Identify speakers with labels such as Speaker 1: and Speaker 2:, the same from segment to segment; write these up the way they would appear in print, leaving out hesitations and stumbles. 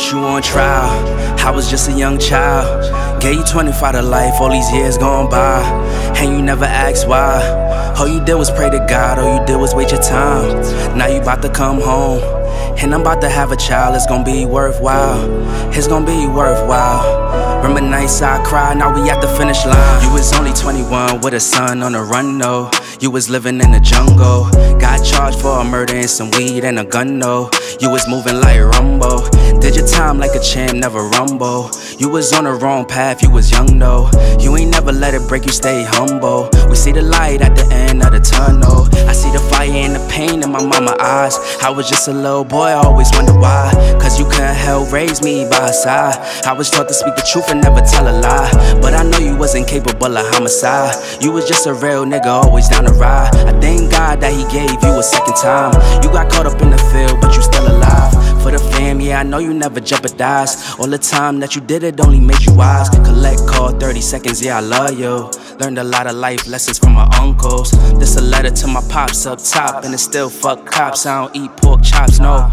Speaker 1: put you on trial. I was just a young child. Gave you 25 to life, all these years gone by, and you never asked why. All you did was pray to God, all you did was wait your time. Now you about to come home, and I'm about to have a child. It's gonna be worthwhile. It's gonna be worthwhile. Remember nights I cried, now we at the finish line. You was only 21 with a son on the run, though. You was living in the jungle. Got charged for a murder and some weed and a gun, though. You was moving like Rumbo. Did your time like a champ, never rumble. You was on the wrong path, you was young, though. You ain't never let it break you, stay humble. We see the light at the end of the tunnel. I see the fire and the pain in my mama's eyes. I was just a little boy, I always wondered why. Cause you couldn't help raise me by her side. I was taught to speak the truth and never tell a lie. But I know you wasn't capable of homicide. You was just a real nigga, always down to ride. I thank God that he gave you a second time. You got caught up in the field, but you still alive. For the fam, yeah, I know you never jeopardized. All the time that you did it only made you wise. Collect call 30 seconds, yeah, I love you. Learned a lot of life lessons from my uncles. This a letter to my pops up top, and it's still fuck cops. I don't eat pork chops, no.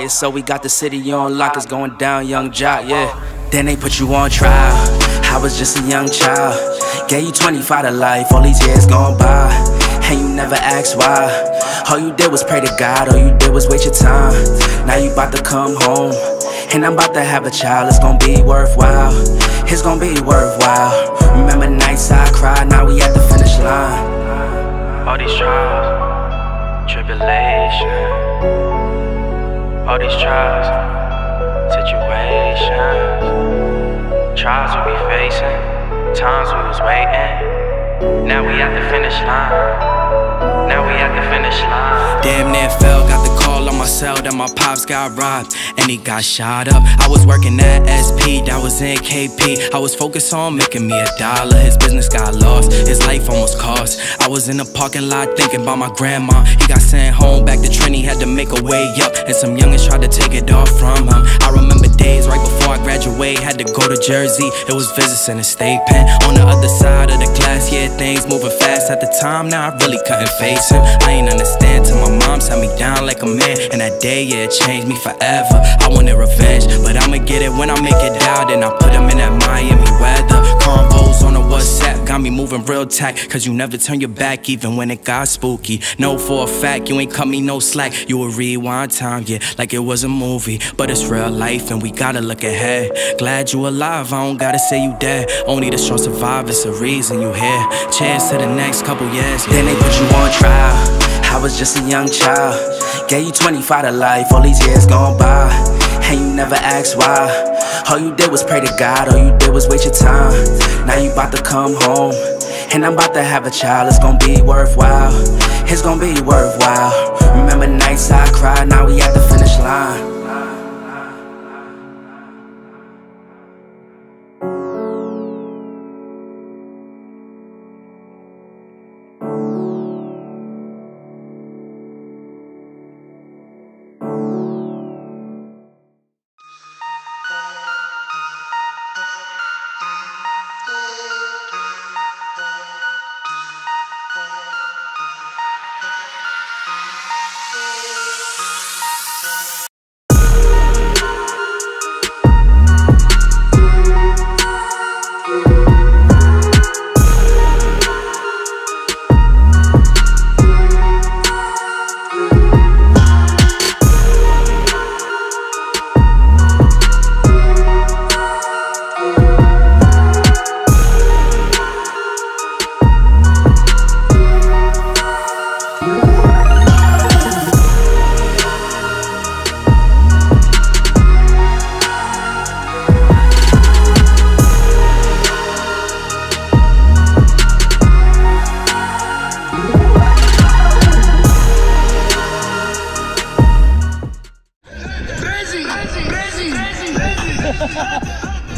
Speaker 1: So we got the city on lock, it's going down, young jock, yeah. Then they put you on trial. I was just a young child. Gave you 25 to life, all these years gone by, and you never asked why. All you did was pray to God, all you did was wait your time. Now you about to come home, and I'm about to have a child. It's gonna be worthwhile. It's gonna be worthwhile. Remember nights I cried, now we at the finish line. All these trials, tribulation, all these trials, situations, trials we be facing, times we was waiting. Now we at the finish line. Now we at the finish line. Damn near fell, got the call on my cell that my pops got robbed and he got shot up. I was working at SP, that was in KP. I was focused on making me $1. His business got lost, his life almost cost. I was in the parking lot thinking about my grandma. He got sent home back to Trinity, had to make a way up, and some youngins tried to take it off from him. I remember days right before I graduated, had to go to Jersey. It was visits in the state pen. On the other side of the glass, yeah, things moving fast at the time. Now I really couldn't face him. I ain't understand till my mom sat me down like a man, and that day, yeah, it changed me forever. I wanted revenge, but I'ma get it when I make it out, and I put him in that Miami weather. Convos on the WhatsApp got me moving real tack, cause you never turn your back even when it got spooky. Know for a fact you ain't cut me no slack. You would rewind time, yeah, like it was a movie, but it's real life and we gotta look ahead. Glad you alive, I don't gotta say you dead. Only the strong survive, it's a reason you here. Cheers to the next couple years, yeah. Then they put you on trial. I was just a young child. Gave you 25 to life, all these years gone by, and you never asked why. All you did was pray to God, all you did was wait your time. Now you about to come home, and I'm about to have a child. It's gonna be worthwhile. It's gonna be worthwhile. Remember nights I cried, now we at the finish line.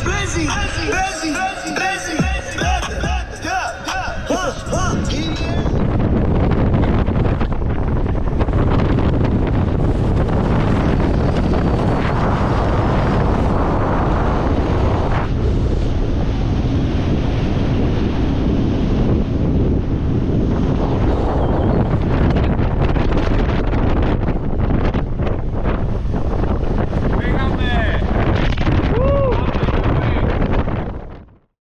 Speaker 2: Busy.